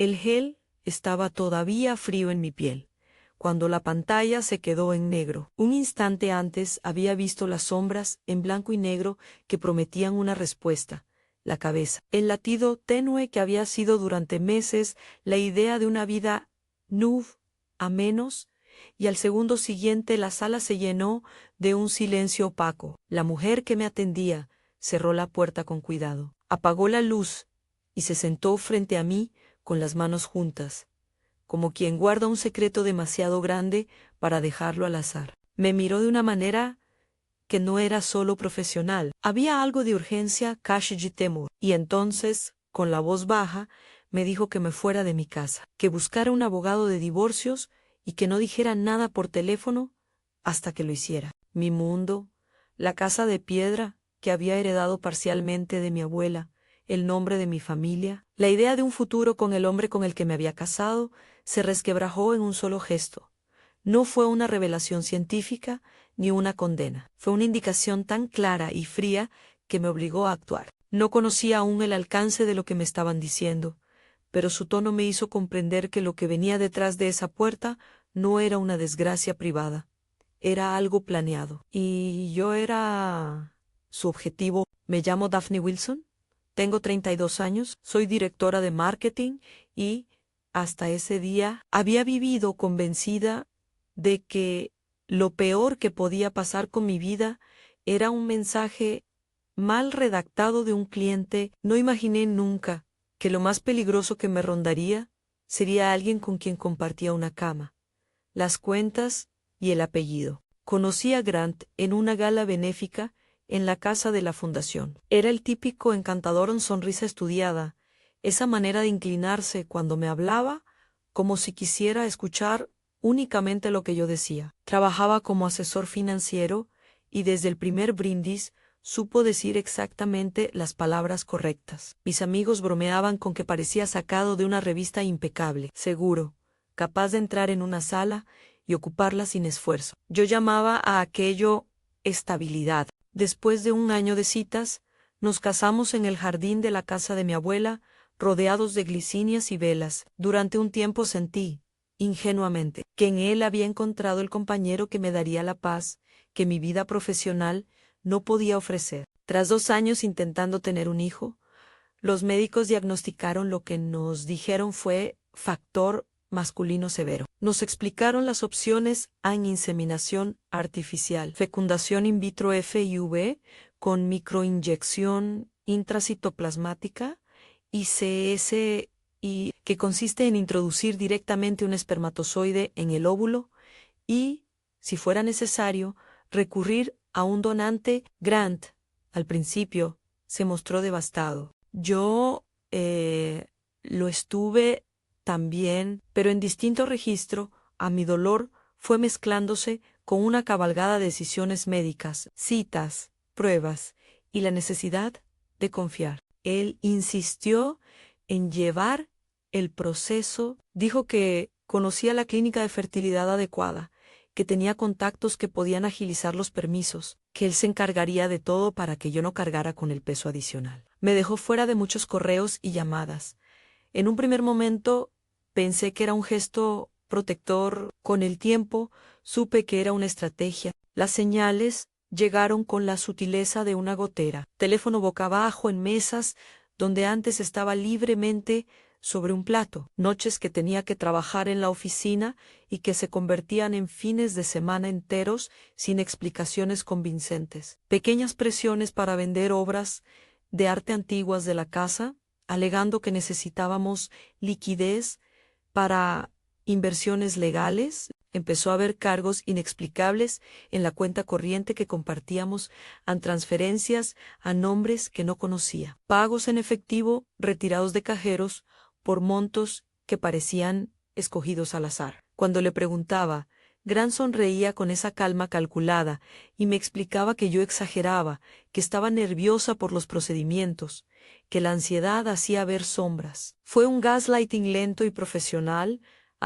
El gel estaba todavía frío en mi piel, cuando la pantalla se quedó en negro. Un instante antes había visto las sombras en blanco y negro que prometían una respuesta. La cabeza, el latido tenue que había sido durante meses la idea de una vida a menos, y al segundo siguiente la sala se llenó de un silencio opaco. La mujer que me atendía cerró la puerta con cuidado, apagó la luz y se sentó frente a mí con las manos juntas, como quien guarda un secreto demasiado grande para dejarlo al azar. Me miró de una manera que no era solo profesional. Había algo de urgencia, y temor. Y entonces, con la voz baja, me dijo que me fuera de mi casa, que buscara un abogado de divorcios y que no dijera nada por teléfono hasta que lo hiciera. Mi mundo, la casa de piedra que había heredado parcialmente de mi abuela, el nombre de mi familia, la idea de un futuro con el hombre con el que me había casado, se resquebrajó en un solo gesto. No fue una revelación científica ni una condena. Fue una indicación tan clara y fría que me obligó a actuar. No conocía aún el alcance de lo que me estaban diciendo, pero su tono me hizo comprender que lo que venía detrás de esa puerta no era una desgracia privada. Era algo planeado. Y yo era su objetivo. Me llamo Daphne Wilson, tengo 32 años, soy directora de marketing y hasta ese día había vivido convencida de que lo peor que podía pasar con mi vida era un mensaje mal redactado de un cliente. No imaginé nunca que lo más peligroso que me rondaría sería alguien con quien compartía una cama, las cuentas y el apellido. Conocí a Grant en una gala benéfica en la casa de la fundación. Era el típico encantador en sonrisa estudiada, esa manera de inclinarse cuando me hablaba como si quisiera escuchar únicamente lo que yo decía. Trabajaba como asesor financiero y desde el primer brindis supo decir exactamente las palabras correctas. Mis amigos bromeaban con que parecía sacado de una revista impecable, seguro, capaz de entrar en una sala y ocuparla sin esfuerzo. Yo llamaba a aquello estabilidad. Después de un año de citas, nos casamos en el jardín de la casa de mi abuela, rodeados de glicinias y velas. Durante un tiempo sentí, ingenuamente, que en él había encontrado el compañero que me daría la paz que mi vida profesional no podía ofrecer. Tras 2 años intentando tener un hijo, los médicos diagnosticaron lo que nos dijeron fue factor masculino severo. Nos explicaron las opciones en inseminación artificial, fecundación in vitro FIV con microinyección intracitoplasmática y CSI, que consiste en introducir directamente un espermatozoide en el óvulo y, si fuera necesario, recurrir a un donante. Grant, al principio, se mostró devastado. Yo lo estuve también, pero en distinto registro, a mi dolor fue mezclándose con una cabalgada de decisiones médicas, citas, pruebas y la necesidad de confiar. Él insistió en llevar el proceso, dijo que conocía la clínica de fertilidad adecuada, que tenía contactos que podían agilizar los permisos, que él se encargaría de todo para que yo no cargara con el peso adicional. Me dejó fuera de muchos correos y llamadas. En un primer momento pensé que era un gesto protector. Con el tiempo supe que era una estrategia. Las señales llegaron con la sutileza de una gotera. Teléfono boca abajo en mesas donde antes estaba libremente sobre un plato. Noches que tenía que trabajar en la oficina y que se convertían en fines de semana enteros sin explicaciones convincentes. Pequeñas presiones para vender obras de arte antiguas de la casa, alegando que necesitábamos liquidez para inversiones legales. Empezó a haber cargos inexplicables en la cuenta corriente que compartíamos, en transferencias a nombres que no conocía, pagos en efectivo retirados de cajeros por montos que parecían escogidos al azar. Cuando le preguntaba, Grant sonreía con esa calma calculada y me explicaba que yo exageraba, que estaba nerviosa por los procedimientos, que la ansiedad hacía ver sombras. Fue un gaslighting lento y profesional,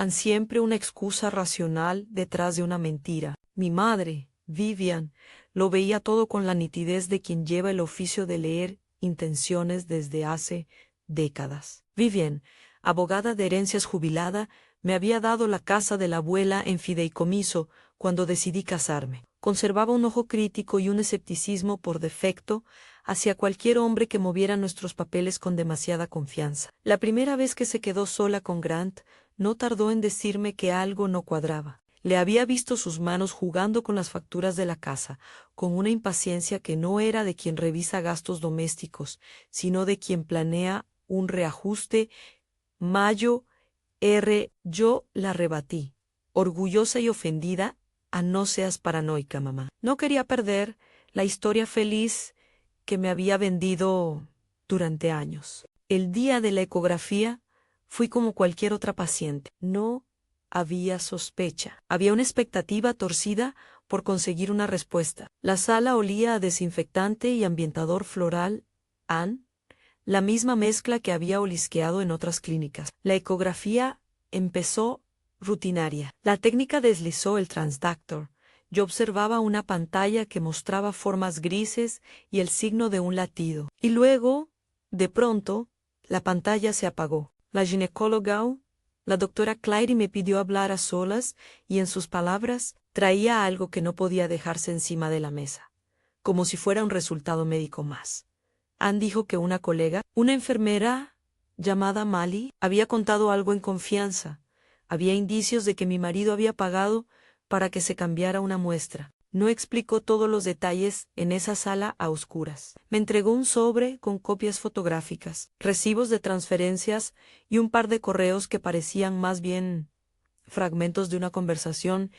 siempre una excusa racional detrás de una mentira. Mi madre, Vivian, lo veía todo con la nitidez de quien lleva el oficio de leer intenciones desde hace décadas. Vivian, abogada de herencias jubilada, me había dado la casa de la abuela en fideicomiso cuando decidí casarme. Conservaba un ojo crítico y un escepticismo por defecto hacia cualquier hombre que moviera nuestros papeles con demasiada confianza. La primera vez que se quedó sola con Grant, no tardó en decirme que algo no cuadraba. Le había visto sus manos jugando con las facturas de la casa, con una impaciencia que no era de quien revisa gastos domésticos, sino de quien planea un reajuste. Mayo R. Yo la rebatí, orgullosa y ofendida, a no seas paranoica, mamá. No quería perder la historia feliz que me había vendido durante años. El día de la ecografía fui como cualquier otra paciente. No había sospecha. Había una expectativa torcida por conseguir una respuesta. La sala olía a desinfectante y ambientador floral, la misma mezcla que había olisqueado en otras clínicas. La ecografía empezó rutinaria. La técnica deslizó el transductor. Yo observaba una pantalla que mostraba formas grises y el signo de un latido. Y luego, de pronto, la pantalla se apagó. La ginecóloga, la doctora Clary, me pidió hablar a solas y en sus palabras traía algo que no podía dejarse encima de la mesa, como si fuera un resultado médico más. Ann dijo que una colega, una enfermera llamada Mali, había contado algo en confianza. Había indicios de que mi marido había pagado para que se cambiara una muestra. No explicó todos los detalles en esa sala a oscuras. Me entregó un sobre con copias fotográficas, recibos de transferencias y un par de correos que parecían más bien fragmentos de una conversación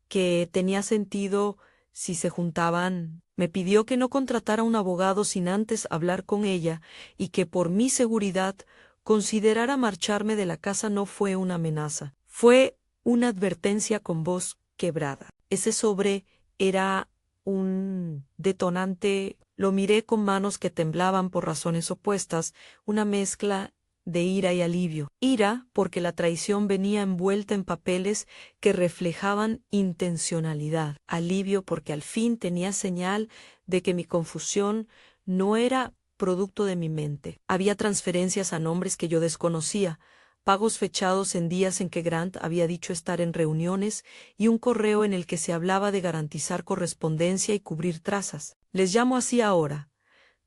que tenía sentido si se juntaban. Me pidió que no contratara un abogado sin antes hablar con ella y que por mi seguridad considerara marcharme de la casa. No fue una amenaza, fue una advertencia con voz quebrada. Ese sobre era un detonante. Lo miré con manos que temblaban por razones opuestas, una mezcla de ira y alivio. Ira porque la traición venía envuelta en papeles que reflejaban intencionalidad. Alivio porque al fin tenía señal de que mi confusión no era producto de mi mente. Había transferencias a nombres que yo desconocía, pagos fechados en días en que Grant había dicho estar en reuniones y un correo en el que se hablaba de garantizar correspondencia y cubrir trazas. Les llamo así ahora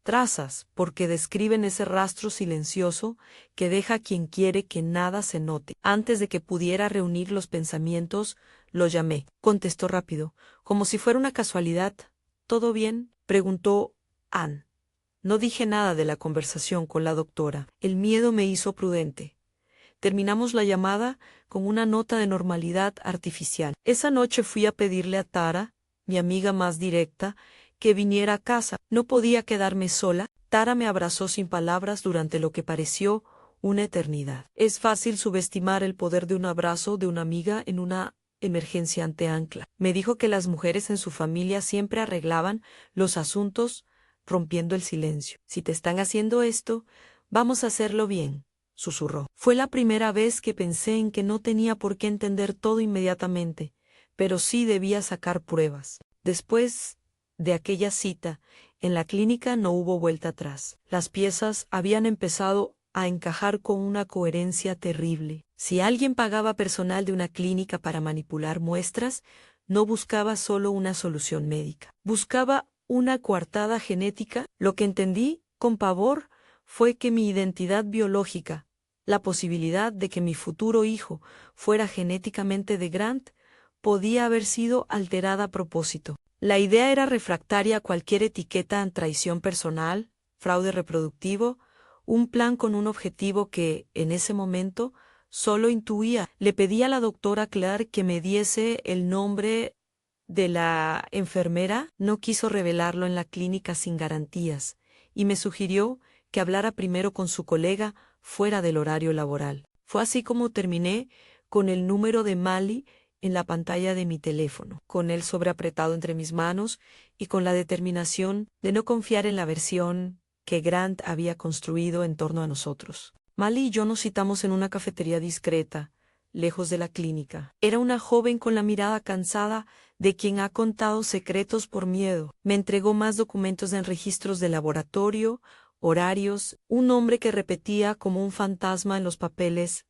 trazas, porque describen ese rastro silencioso que deja a quien quiere que nada se note. Antes de que pudiera reunir los pensamientos, lo llamé. Contestó rápido, como si fuera una casualidad. ¿Todo bien?, preguntó Ann. No dije nada de la conversación con la doctora. El miedo me hizo prudente. Terminamos la llamada con una nota de normalidad artificial. Esa noche fui a pedirle a Tara, mi amiga más directa, que viniera a casa. No podía quedarme sola. Tara me abrazó sin palabras durante lo que pareció una eternidad. Es fácil subestimar el poder de un abrazo de una amiga en una emergencia ante ancla. Me dijo que las mujeres en su familia siempre arreglaban los asuntos rompiendo el silencio. Si te están haciendo esto, vamos a hacerlo bien, susurró. Fue la primera vez que pensé en que no tenía por qué entender todo inmediatamente, pero sí debía sacar pruebas. Después de aquella cita, en la clínica no hubo vuelta atrás. Las piezas habían empezado a encajar con una coherencia terrible. Si alguien pagaba personal de una clínica para manipular muestras, no buscaba solo una solución médica. Buscaba una coartada genética. Lo que entendí, con pavor, fue que mi identidad biológica, la posibilidad de que mi futuro hijo fuera genéticamente de Grant, podía haber sido alterada a propósito. La idea era refractaria a cualquier etiqueta en traición personal, fraude reproductivo, un plan con un objetivo que, en ese momento, solo intuía. Le pedí a la doctora Clark que me diese el nombre de la enfermera. No quiso revelarlo en la clínica sin garantías, y me sugirió que hablara primero con su colega fuera del horario laboral. Fue así como terminé con el número de Mali en la pantalla de mi teléfono, con él sobreapretado entre mis manos y con la determinación de no confiar en la versión que Grant había construido en torno a nosotros. Mali y yo nos citamos en una cafetería discreta, lejos de la clínica. Era una joven con la mirada cansada de quien ha contado secretos por miedo. Me entregó más documentos en registros de laboratorio, horarios, un nombre que repetía como un fantasma en los papeles,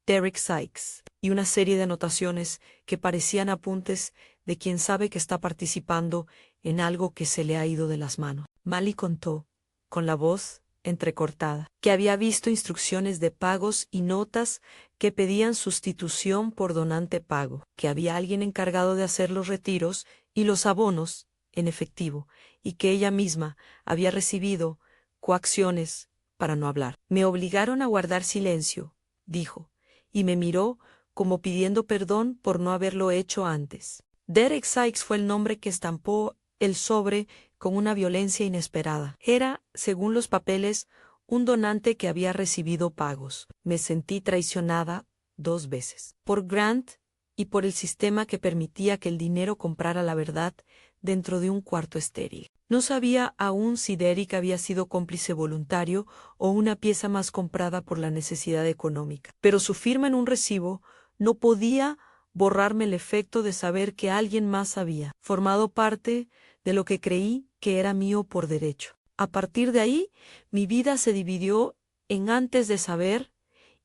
Derek Sykes, y una serie de anotaciones que parecían apuntes de quien sabe que está participando en algo que se le ha ido de las manos. Mali contó, con la voz entrecortada, que había visto instrucciones de pagos y notas que pedían sustitución por donante pago, que había alguien encargado de hacer los retiros y los abonos en efectivo, y que ella misma había recibido coacciones para no hablar. Me obligaron a guardar silencio, dijo, y me miró como pidiendo perdón por no haberlo hecho antes. Derek Sykes fue el nombre que estampó el sobre con una violencia inesperada. Era, según los papeles, un donante que había recibido pagos. Me sentí traicionada 2 veces. Por Grant y por el sistema que permitía que el dinero comprara la verdad dentro de un cuarto estéril. No sabía aún si Derek había sido cómplice voluntario o una pieza más comprada por la necesidad económica. Pero su firma en un recibo no podía borrarme el efecto de saber que alguien más había formado parte de lo que creí que era mío por derecho. A partir de ahí, mi vida se dividió en antes de saber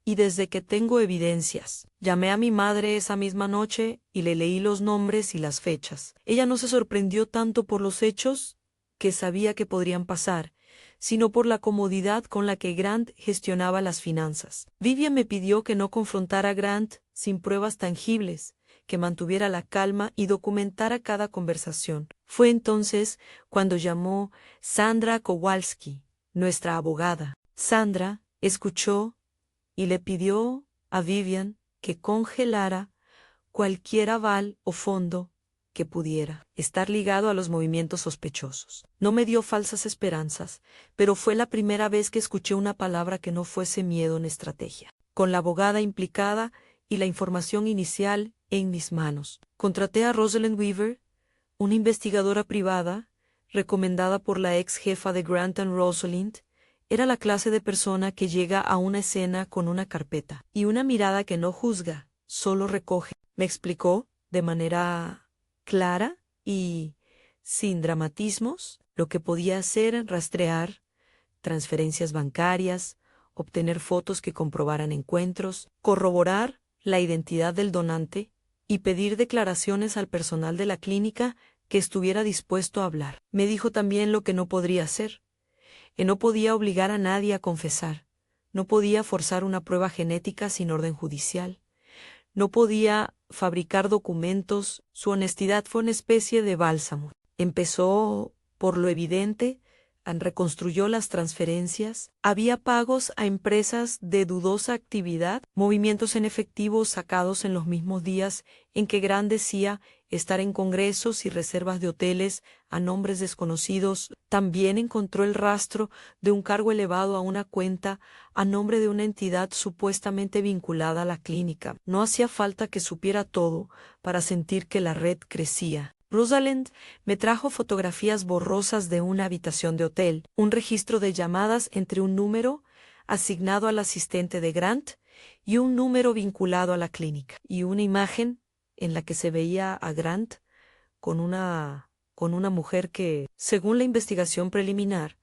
y desde que tengo evidencias. Llamé a mi madre esa misma noche y le leí los nombres y las fechas. Ella no se sorprendió tanto por los hechos que sabía que podrían pasar, sino por la comodidad con la que Grant gestionaba las finanzas. Vivian me pidió que no confrontara a Grant sin pruebas tangibles, que mantuviera la calma y documentara cada conversación. Fue entonces cuando llamó Sandra Kowalski, nuestra abogada. Sandra escuchó y le pidió a Vivian que congelara cualquier aval o fondo que pudiera estar ligado a los movimientos sospechosos. No me dio falsas esperanzas, pero fue la primera vez que escuché una palabra que no fuese miedo en estrategia. Con la abogada implicada y la información inicial en mis manos, contraté a Rosalind Weaver, una investigadora privada, recomendada por la ex jefa de Grant and Rosalind. Era la clase de persona que llega a una escena con una carpeta y una mirada que no juzga, solo recoge. Me explicó, de manera clara y sin dramatismos, lo que podía hacer: rastrear transferencias bancarias, obtener fotos que comprobaran encuentros, corroborar la identidad del donante y pedir declaraciones al personal de la clínica que estuviera dispuesto a hablar. Me dijo también lo que no podría hacer. Que no podía obligar a nadie a confesar, no podía forzar una prueba genética sin orden judicial, no podía fabricar documentos. Su honestidad fue una especie de bálsamo. Empezó por lo evidente, reconstruyó las transferencias, había pagos a empresas de dudosa actividad, movimientos en efectivo sacados en los mismos días en que Grant decía estar en congresos y reservas de hoteles a nombres desconocidos. También encontró el rastro de un cargo elevado a una cuenta a nombre de una entidad supuestamente vinculada a la clínica. No hacía falta que supiera todo para sentir que la red crecía. Rosalind me trajo fotografías borrosas de una habitación de hotel, un registro de llamadas entre un número asignado al asistente de Grant y un número vinculado a la clínica, y una imagen en la que se veía a Grant con una mujer que, según la investigación preliminar,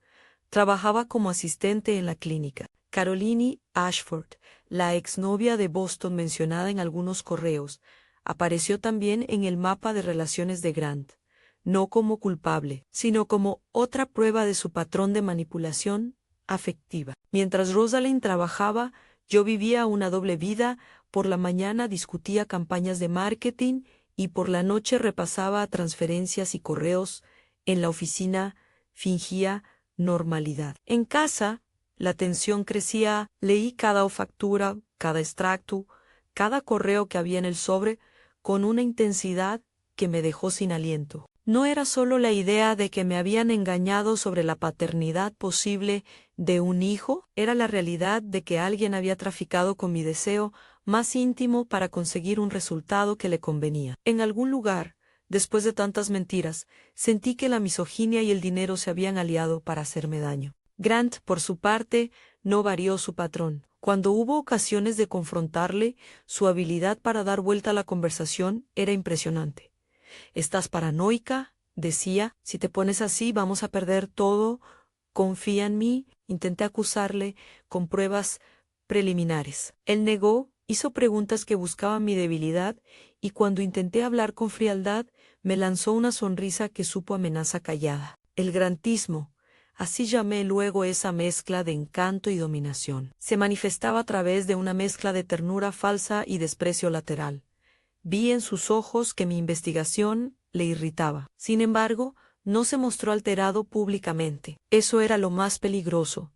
trabajaba como asistente en la clínica. Caroline Ashford, la exnovia de Boston mencionada en algunos correos, apareció también en el mapa de relaciones de Grant, no como culpable, sino como otra prueba de su patrón de manipulación afectiva. Mientras Rosalind trabajaba, yo vivía una doble vida. Por la mañana discutía campañas de marketing y por la noche repasaba transferencias y correos. En la oficina fingía normalidad. En casa, la tensión crecía. Leí cada factura, cada extracto, cada correo que había en el sobre con una intensidad que me dejó sin aliento. No era solo la idea de que me habían engañado sobre la paternidad posible de un hijo, era la realidad de que alguien había traficado con mi deseo más íntimo para conseguir un resultado que le convenía. En algún lugar, después de tantas mentiras, sentí que la misoginia y el dinero se habían aliado para hacerme daño. Grant, por su parte, no varió su patrón. Cuando hubo ocasiones de confrontarle, su habilidad para dar vuelta a la conversación era impresionante. «Estás paranoica», decía, «si te pones así vamos a perder todo, confía en mí», Intenté acusarle con pruebas preliminares. Él negó, hizo preguntas que buscaban mi debilidad, y cuando intenté hablar con frialdad, me lanzó una sonrisa que supo amenaza callada. El grantismo, así llamé luego esa mezcla de encanto y dominación, se manifestaba a través de una mezcla de ternura falsa y desprecio lateral. Vi en sus ojos que mi investigación le irritaba. Sin embargo, no se mostró alterado públicamente. Eso era lo más peligroso,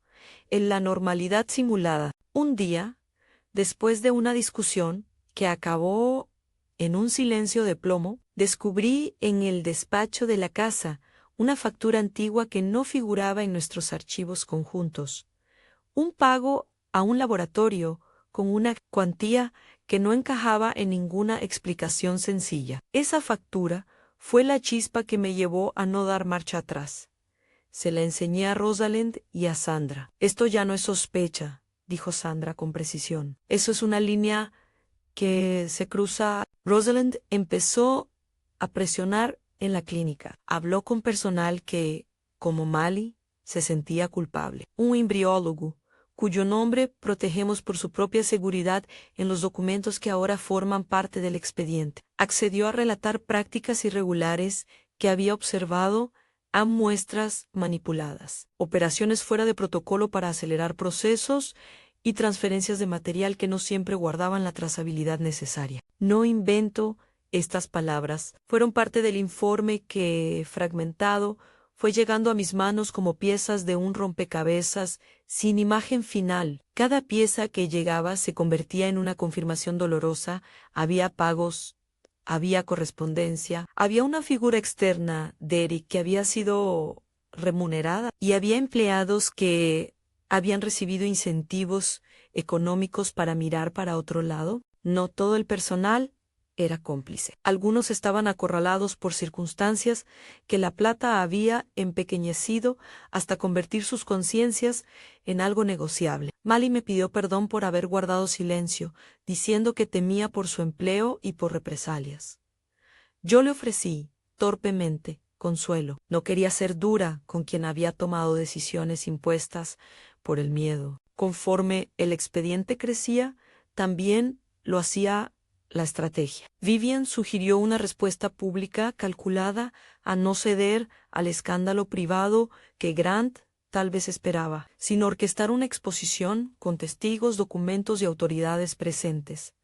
en la normalidad simulada. Un día, después de una discusión que acabó en un silencio de plomo, descubrí en el despacho de la casa una factura antigua que no figuraba en nuestros archivos conjuntos. Un pago a un laboratorio con una cuantía que no encajaba en ninguna explicación sencilla. Esa factura fue la chispa que me llevó a no dar marcha atrás. Se la enseñé a Rosalind y a Sandra. Esto ya no es sospecha, dijo Sandra con precisión. Eso es una línea que se cruza. Rosalind empezó a presionar en la clínica. Habló con personal que, como Mali, se sentía culpable. Un embriólogo, cuyo nombre protegemos por su propia seguridad en los documentos que ahora forman parte del expediente, accedió a relatar prácticas irregulares que había observado a muestras manipuladas, operaciones fuera de protocolo para acelerar procesos y transferencias de material que no siempre guardaban la trazabilidad necesaria. No invento estas palabras. Fueron parte del informe que, fragmentado, fue llegando a mis manos como piezas de un rompecabezas sin imagen final. Cada pieza que llegaba se convertía en una confirmación dolorosa. Había pagos, había correspondencia, había una figura externa de Eric que había sido remunerada y había empleados que habían recibido incentivos económicos para mirar para otro lado. No todo el personal era cómplice. Algunos estaban acorralados por circunstancias que la plata había empequeñecido hasta convertir sus conciencias en algo negociable. Mali me pidió perdón por haber guardado silencio, diciendo que temía por su empleo y por represalias. Yo le ofrecí, torpemente, consuelo. No quería ser dura con quien había tomado decisiones impuestas por el miedo. Conforme el expediente crecía, también lo hacía la estrategia. Vivian sugirió una respuesta pública calculada a no ceder al escándalo privado que Grant tal vez esperaba, sino orquestar una exposición con testigos, documentos y autoridades presentes.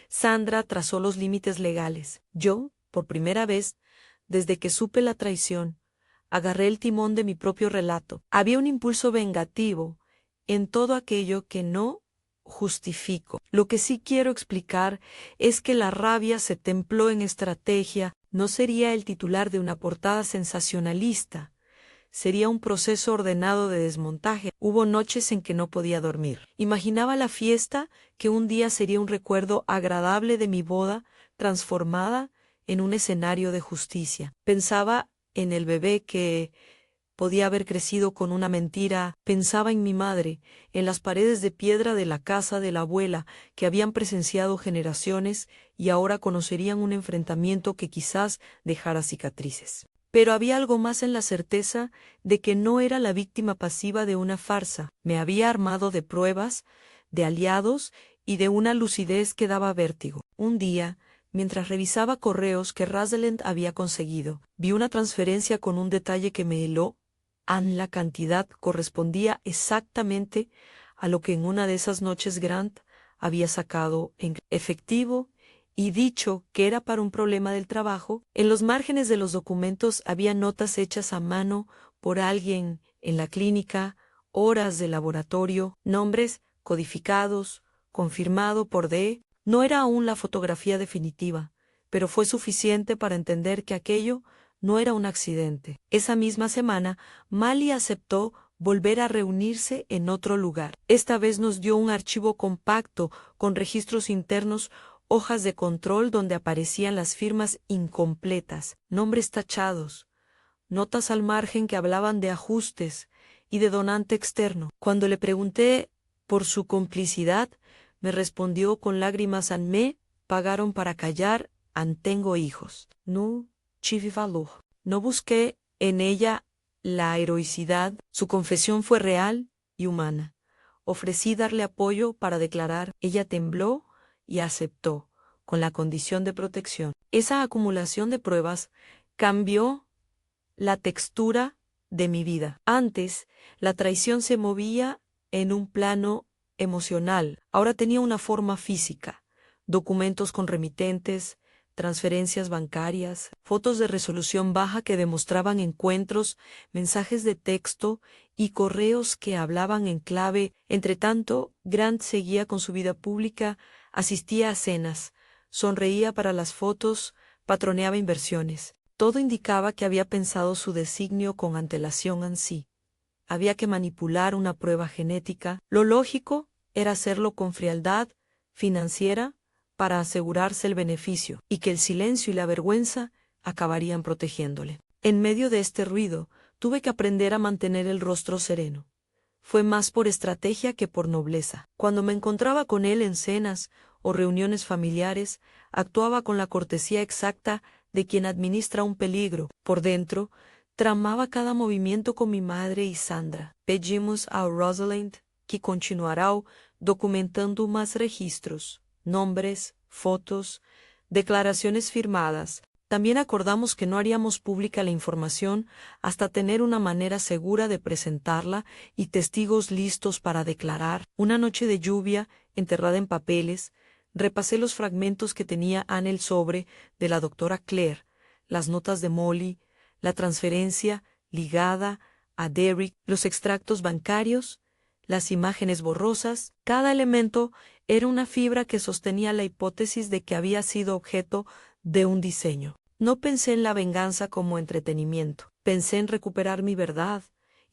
Sandra trazó los límites legales. Yo, por primera vez, desde que supe la traición, agarré el timón de mi propio relato. Había un impulso vengativo en todo aquello que no justifico. Lo que sí quiero explicar es que la rabia se templó en estrategia. No sería el titular de una portada sensacionalista. Sería un proceso ordenado de desmontaje. Hubo noches en que no podía dormir. Imaginaba la fiesta que un día sería un recuerdo agradable de mi boda transformada en un escenario de justicia. Pensaba en el bebé que podía haber crecido con una mentira. Pensaba en mi madre, en las paredes de piedra de la casa de la abuela que habían presenciado generaciones y ahora conocerían un enfrentamiento que quizás dejara cicatrices. Pero había algo más en la certeza de que no era la víctima pasiva de una farsa. Me había armado de pruebas, de aliados y de una lucidez que daba vértigo. Un día, mientras revisaba correos que Rosalind había conseguido, vi una transferencia con un detalle que me heló. La cantidad correspondía exactamente a lo que en una de esas noches Grant había sacado en efectivo y dicho que era para un problema del trabajo. En los márgenes de los documentos había notas hechas a mano por alguien en la clínica, horas de laboratorio, nombres codificados, confirmado por D. No era aún la fotografía definitiva, pero fue suficiente para entender que aquello no era un accidente. Esa misma semana, Mali aceptó volver a reunirse en otro lugar. Esta vez nos dio un archivo compacto con registros internos, hojas de control donde aparecían las firmas incompletas, nombres tachados, notas al margen que hablaban de ajustes y de donante externo. Cuando le pregunté por su complicidad, me respondió con lágrimas: me pagaron para callar, tengo hijos. No tive valor. No busqué en ella la heroicidad. Su confesión fue real, y humana. Ofrecí darle apoyo para declarar. Ella tembló y aceptó, con la condición de protección. Esa acumulación de pruebas cambió la textura de mi vida. Antes, la traición se movía en un plano emocional. Ahora tenía una forma física. Documentos con remitentes, transferencias bancarias, fotos de resolución baja que demostraban encuentros, mensajes de texto y correos que hablaban en clave. Entretanto, Grant seguía con su vida pública, asistía a cenas, sonreía para las fotos, patroneaba inversiones. Todo indicaba que había pensado su designio con antelación ansí. Había que manipular una prueba genética. Lo lógico era hacerlo con frialdad financiera para asegurarse el beneficio, y que el silencio y la vergüenza acabarían protegiéndole. En medio de este ruido, tuve que aprender a mantener el rostro sereno. Fue más por estrategia que por nobleza. Cuando me encontraba con él en cenas o reuniones familiares, actuaba con la cortesía exacta de quien administra un peligro. Por dentro, tramaba cada movimiento con mi madre y Sandra. Pedimos a Rosalind que continuará documentando más registros, nombres, fotos, declaraciones firmadas. También acordamos que no haríamos pública la información hasta tener una manera segura de presentarla y testigos listos para declarar. Una noche de lluvia, enterrada en papeles, repasé los fragmentos que tenía Anne el sobre de la doctora Claire, las notas de Molly, la transferencia ligada a Derrick, los extractos bancarios, las imágenes borrosas. Cada elemento era una fibra que sostenía la hipótesis de que había sido objeto de un diseño. No pensé en la venganza como entretenimiento. Pensé en recuperar mi verdad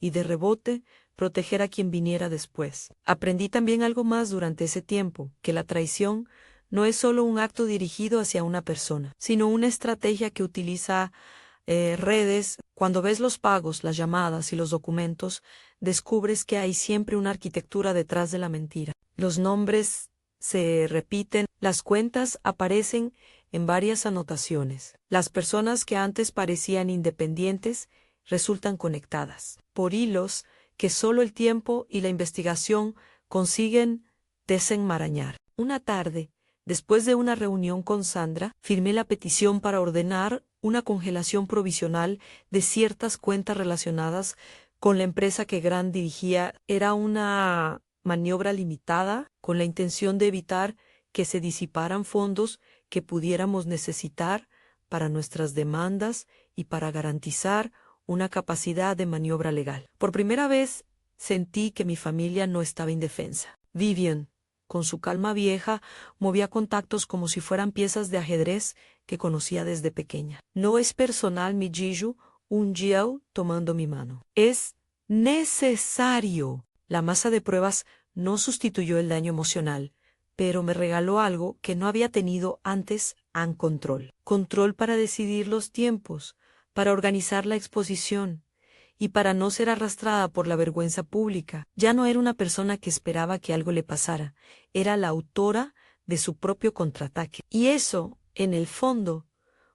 y, de rebote, proteger a quien viniera después. Aprendí también algo más durante ese tiempo, que la traición no es solo un acto dirigido hacia una persona, sino una estrategia que utiliza redes. Cuando ves los pagos, las llamadas y los documentos, descubres que hay siempre una arquitectura detrás de la mentira. Los nombres se repiten, las cuentas aparecen en varias anotaciones. Las personas que antes parecían independientes resultan conectadas por hilos que solo el tiempo y la investigación consiguen desenmarañar. Una tarde, después de una reunión con Sandra, firmé la petición para ordenar una congelación provisional de ciertas cuentas relacionadas con la empresa que Grant dirigía. Era una maniobra limitada con la intención de evitar que se disiparan fondos que pudiéramos necesitar para nuestras demandas y para garantizar una capacidad de maniobra legal. Por primera vez sentí que mi familia no estaba indefensa. Vivian, con su calma vieja, movía contactos como si fueran piezas de ajedrez que conocía desde pequeña. No es personal, mi Giju, un Jiao tomando mi mano. Es necesario. La masa de pruebas no sustituyó el daño emocional, pero me regaló algo que no había tenido antes: control. Control para decidir los tiempos, para organizar la exposición y para no ser arrastrada por la vergüenza pública. Ya no era una persona que esperaba que algo le pasara, era la autora de su propio contraataque. Y eso, en el fondo,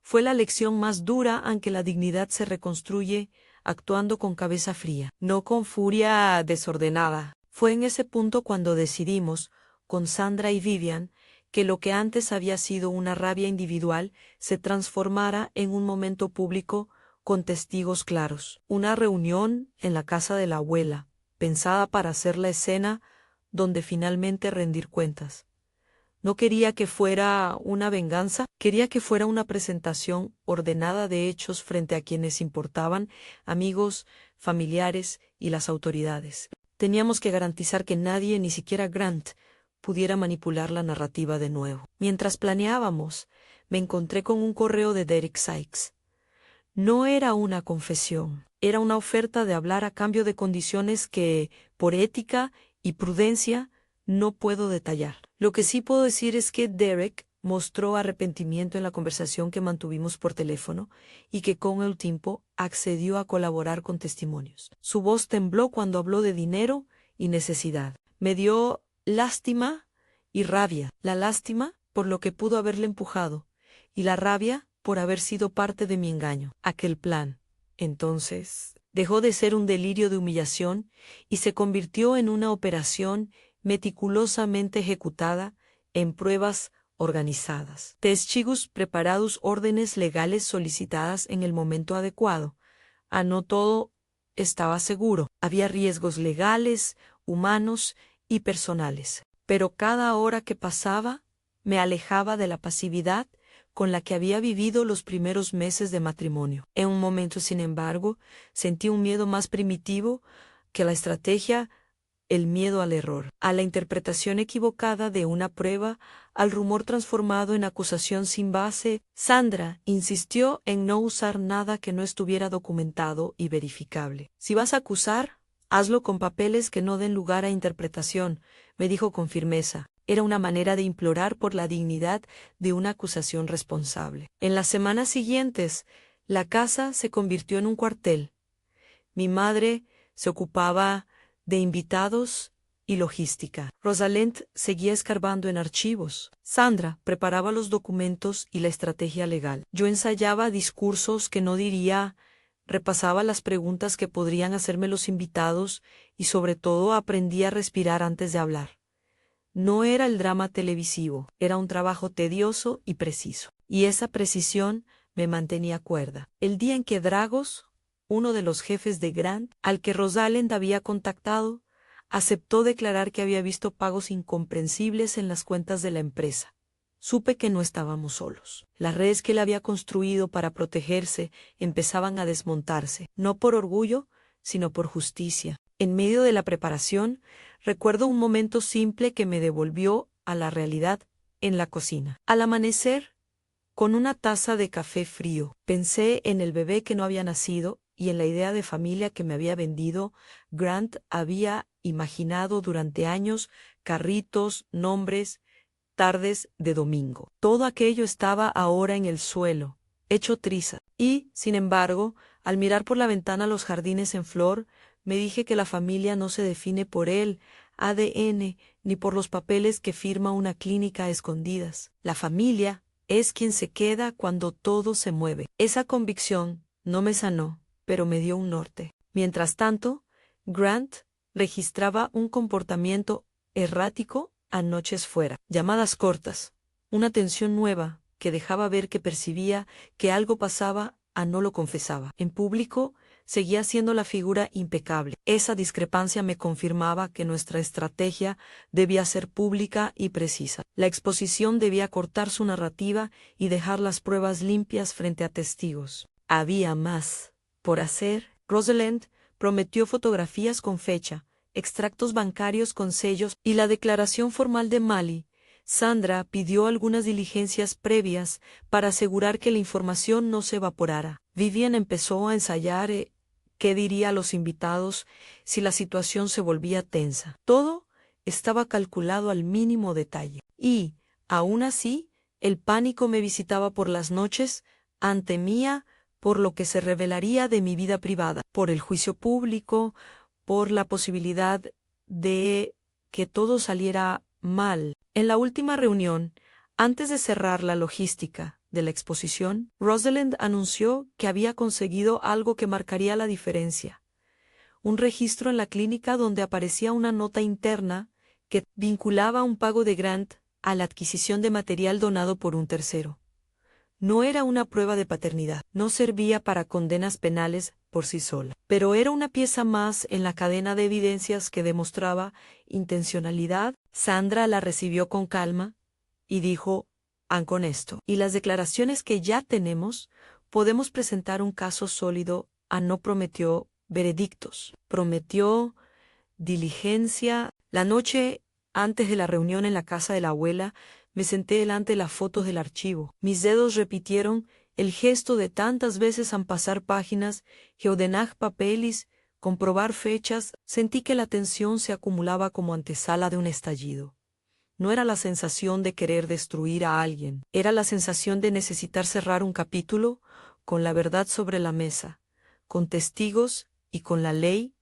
fue la lección más dura, aunque la dignidad se reconstruye actuando con cabeza fría, no con furia desordenada. Fue en ese punto cuando decidimos, con Sandra y Vivian, que lo que antes había sido una rabia individual se transformara en un momento público con testigos claros. Una reunión en la casa de la abuela, pensada para hacer la escena donde finalmente rendir cuentas. No quería que fuera una venganza, quería que fuera una presentación ordenada de hechos frente a quienes importaban, amigos, familiares y las autoridades. Teníamos que garantizar que nadie, ni siquiera Grant, pudiera manipular la narrativa de nuevo. Mientras planeábamos, me encontré con un correo de Derrick Sykes. No era una confesión, era una oferta de hablar a cambio de condiciones que, por ética y prudencia, no puedo detallar. Lo que sí puedo decir es que Derrick mostró arrepentimiento en la conversación que mantuvimos por teléfono y que con el tiempo accedió a colaborar con testimonios. Su voz tembló cuando habló de dinero y necesidad. Me dio lástima y rabia. La lástima por lo que pudo haberle empujado y la rabia por haber sido parte de mi engaño. Aquel plan. Entonces, Dejó de ser un delirio de humillación y se convirtió en una operación meticulosamente ejecutada en pruebas organizadas. Testigos preparados, órdenes legales solicitadas en el momento adecuado. No todo estaba seguro. Había riesgos legales, humanos y personales. Pero cada hora que pasaba me alejaba de la pasividad con la que había vivido los primeros meses de matrimonio. En un momento, sin embargo, sentí un miedo más primitivo que la estrategia, el miedo al error, a la interpretación equivocada de una prueba, al rumor transformado en acusación sin base. Sandra insistió en no usar nada que no estuviera documentado y verificable. Si vas a acusar, hazlo con papeles que no den lugar a interpretación, me dijo con firmeza. Era una manera de implorar por la dignidad de una acusación responsable. En las semanas siguientes, la casa se convirtió en un cuartel. Mi madre se ocupaba de invitados y logística. Rosalind seguía escarbando en archivos. Sandra preparaba los documentos y la estrategia legal. Yo ensayaba discursos que no diría, repasaba las preguntas que podrían hacerme los invitados y sobre todo aprendí a respirar antes de hablar. No era el drama televisivo, era un trabajo tedioso y preciso. Y esa precisión me mantenía cuerda. El día en que Dragos, uno de los jefes de Grant, al que Rosalind había contactado, aceptó declarar que había visto pagos incomprensibles en las cuentas de la empresa. Supe que no estábamos solos. Las redes que él había construido para protegerse empezaban a desmontarse, no por orgullo, sino por justicia. En medio de la preparación, recuerdo un momento simple que me devolvió a la realidad en la cocina. Al amanecer, con una taza de café frío, pensé en el bebé que no había nacido y en la idea de familia que me había vendido. Grant había imaginado durante años carritos, nombres, tardes de domingo. Todo aquello estaba ahora en el suelo, hecho trizas. Y, sin embargo, al mirar por la ventana los jardines en flor, me dije que la familia no se define por el ADN ni por los papeles que firma una clínica a escondidas. La familia es quien se queda cuando todo se mueve. Esa convicción no me sanó, pero me dio un norte. Mientras tanto, Grant registraba un comportamiento errático a noches fuera. Llamadas cortas, una tensión nueva que dejaba ver que percibía que algo pasaba, no lo confesaba. En público, seguía siendo la figura impecable. Esa discrepancia me confirmaba que nuestra estrategia debía ser pública y precisa. La exposición debía cortar su narrativa y dejar las pruebas limpias frente a testigos. Había más por hacer. Rosalind prometió fotografías con fecha, extractos bancarios con sellos y la declaración formal de Mali. Sandra pidió algunas diligencias previas para asegurar que la información no se evaporara. Vivian empezó a ensayar qué diría a los invitados si la situación se volvía tensa. Todo estaba calculado al mínimo detalle. Y, aún así, el pánico me visitaba por las noches, temía por lo que se revelaría de mi vida privada, por el juicio público, por la posibilidad de que todo saliera mal. En la última reunión, antes de cerrar la logística de la exposición, Rosalind anunció que había conseguido algo que marcaría la diferencia. Un registro en la clínica donde aparecía una nota interna que vinculaba un pago de Grant a la adquisición de material donado por un tercero. No era una prueba de paternidad, no servía para condenas penales por sí sola, pero era una pieza más en la cadena de evidencias que demostraba intencionalidad. Sandra la recibió con calma y dijo, con esto y las declaraciones que ya tenemos, podemos presentar un caso sólido. No prometió veredictos, prometió diligencia. La noche antes de la reunión en la casa de la abuela, me senté delante de las fotos del archivo. Mis dedos repitieron el gesto de tantas veces pasar páginas, geodenar papeles, comprobar fechas. Sentí que la tensión se acumulaba como antesala de un estallido. No era la sensación de querer destruir a alguien, era la sensación de necesitar cerrar un capítulo con la verdad sobre la mesa, con testigos y con la ley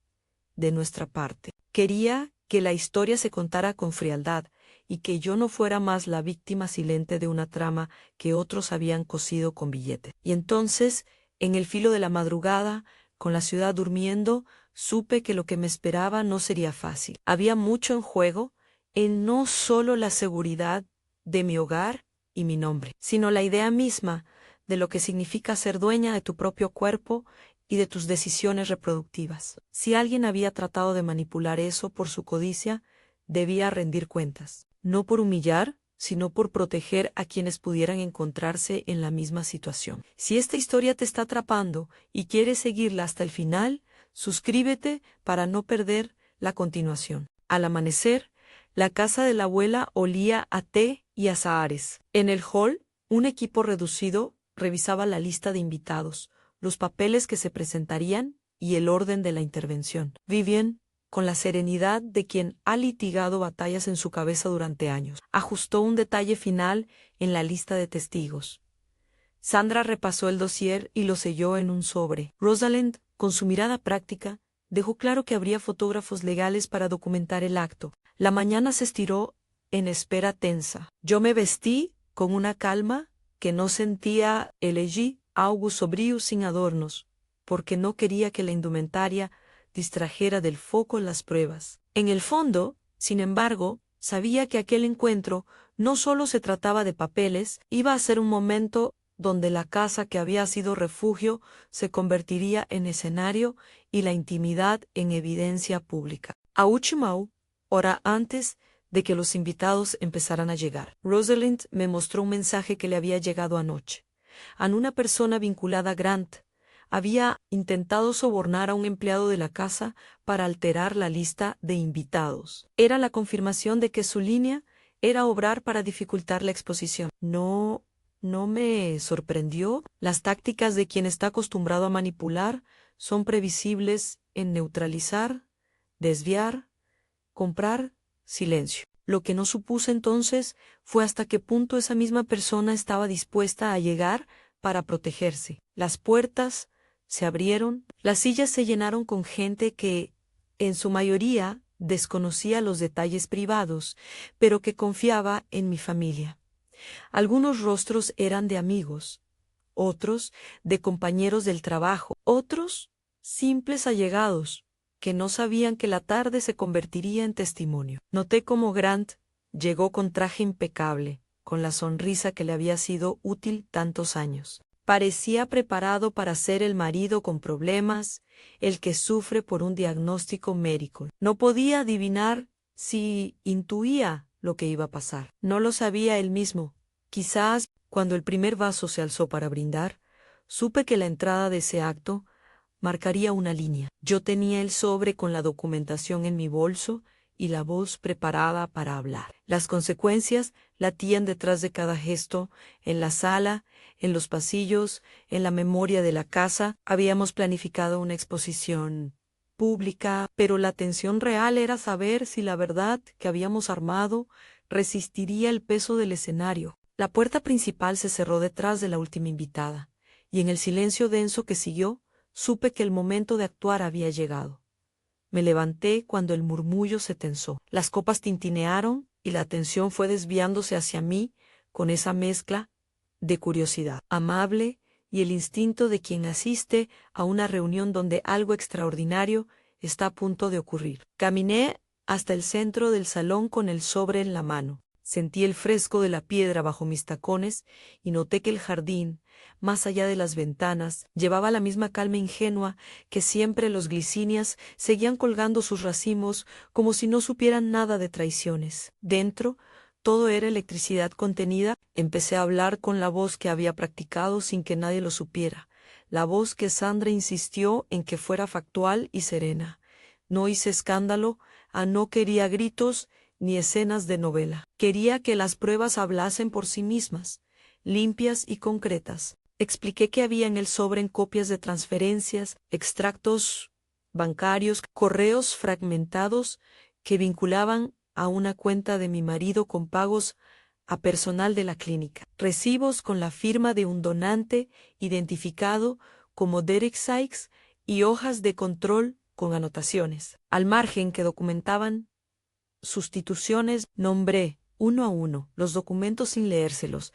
de nuestra parte. Quería que la historia se contara con frialdad y que yo no fuera más la víctima silente de una trama que otros habían cosido con billete. Y entonces, en el filo de la madrugada, Con la ciudad durmiendo, supe que lo que me esperaba no sería fácil. Había mucho en juego, en no solo la seguridad de mi hogar y mi nombre, sino la idea misma de lo que significa ser dueña de tu propio cuerpo y de tus decisiones reproductivas. Si alguien había tratado de manipular eso por su codicia, debía rendir cuentas. No por humillar, sino por proteger a quienes pudieran encontrarse en la misma situación. Si esta historia te está atrapando y quieres seguirla hasta el final, suscríbete para no perder la continuación. Al amanecer, la casa de la abuela olía a té y azahares. En el hall, un equipo reducido revisaba la lista de invitados, los papeles que se presentarían y el orden de la intervención. Vivian, con la serenidad de quien ha litigado batallas en su cabeza durante años, ajustó un detalle final en la lista de testigos. Sandra repasó el dossier y lo selló en un sobre. Rosalind, con su mirada práctica, dejó claro que habría fotógrafos legales para documentar el acto. La mañana se estiró en espera tensa. Yo me vestí con una calma que no sentía. Elegí algo sobrio sin adornos, porque no quería que la indumentaria distrajera del foco las pruebas. En el fondo, sin embargo, sabía que aquel encuentro no solo se trataba de papeles, iba a ser un momento donde la casa que había sido refugio se convertiría en escenario y la intimidad en evidencia pública. A Uchimau, hora antes de que los invitados empezaran a llegar, Rosalind me mostró un mensaje que le había llegado anoche. A una persona vinculada a Grant había intentado sobornar a un empleado de la casa para alterar la lista de invitados. Era la confirmación de que su línea era obrar para dificultar la exposición. No me sorprendió. Las tácticas de quien está acostumbrado a manipular son previsibles en neutralizar, desviar, comprar silencio. Lo que no supuse entonces fue hasta qué punto esa misma persona estaba dispuesta a llegar para protegerse. Las puertas se abrieron, las sillas se llenaron con gente que, en su mayoría, desconocía los detalles privados, pero que confiaba en mi familia. Algunos rostros eran de amigos, otros de compañeros del trabajo, otros simples allegados, que no sabían que la tarde se convertiría en testimonio. Noté cómo Grant llegó con traje impecable, con la sonrisa que le había sido útil tantos años. Parecía preparado para ser el marido con problemas, el que sufre por un diagnóstico médico. No podía adivinar si intuía lo que iba a pasar. No lo sabía él mismo. Quizás, cuando el primer vaso se alzó para brindar, supe que la entrada de ese acto marcaría una línea. Yo tenía el sobre con la documentación en mi bolso y la voz preparada para hablar. Las consecuencias latían detrás de cada gesto, en la sala, en los pasillos, en la memoria de la casa. Habíamos planificado una exposición pública, pero la tensión real era saber si la verdad que habíamos armado resistiría el peso del escenario. La puerta principal se cerró detrás de la última invitada, y en el silencio denso que siguió, supe que el momento de actuar había llegado. Me levanté cuando el murmullo se tensó. Las copas tintinearon y la atención fue desviándose hacia mí con esa mezcla de curiosidad amable y el instinto de quien asiste a una reunión donde algo extraordinario está a punto de ocurrir. Caminé hasta el centro del salón con el sobre en la mano. Sentí el fresco de la piedra bajo mis tacones y noté que el jardín, más allá de las ventanas, llevaba la misma calma ingenua que siempre los glicinias seguían colgando sus racimos como si no supieran nada de traiciones. Dentro, todo era electricidad contenida. Empecé a hablar con la voz que había practicado sin que nadie lo supiera, la voz que Sandra insistió en que fuera factual y serena. No hice escándalo, no quería gritos ni escenas de novela. Quería que las pruebas hablasen por sí mismas, limpias y concretas. Expliqué que había en el sobre copias de transferencias, extractos bancarios, correos fragmentados que vinculaban a una cuenta de mi marido con pagos a personal de la clínica, recibos con la firma de un donante identificado como Derek Sykes y hojas de control con anotaciones al margen que documentaban sustituciones. Nombré uno a uno, los documentos sin leérselos,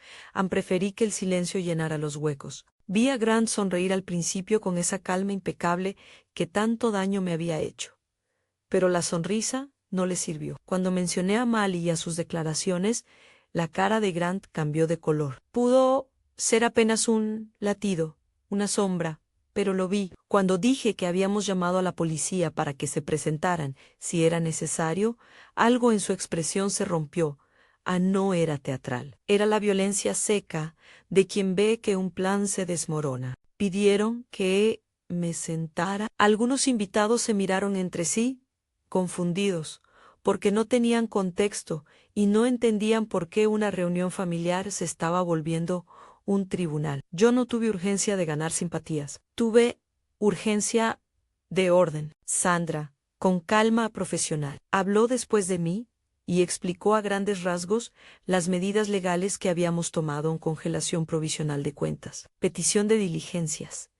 preferí que el silencio llenara los huecos. Vi a Grant sonreír al principio con esa calma impecable que tanto daño me había hecho. Pero la sonrisa no le sirvió. Cuando mencioné a Mali y a sus declaraciones, la cara de Grant cambió de color. Pudo ser apenas un latido, una sombra, pero lo vi. Cuando dije que habíamos llamado a la policía para que se presentaran, si era necesario, algo en su expresión se rompió. No era teatral. Era la violencia seca de quien ve que un plan se desmorona. Pidieron que me sentara. Algunos invitados se miraron entre sí, confundidos, porque no tenían contexto y no entendían por qué una reunión familiar se estaba volviendo un tribunal. Yo no tuve urgencia de ganar simpatías. Tuve urgencia de orden. Sandra, con calma profesional, habló después de mí y explicó a grandes rasgos las medidas legales que habíamos tomado en congelación provisional de cuentas, petición de diligencias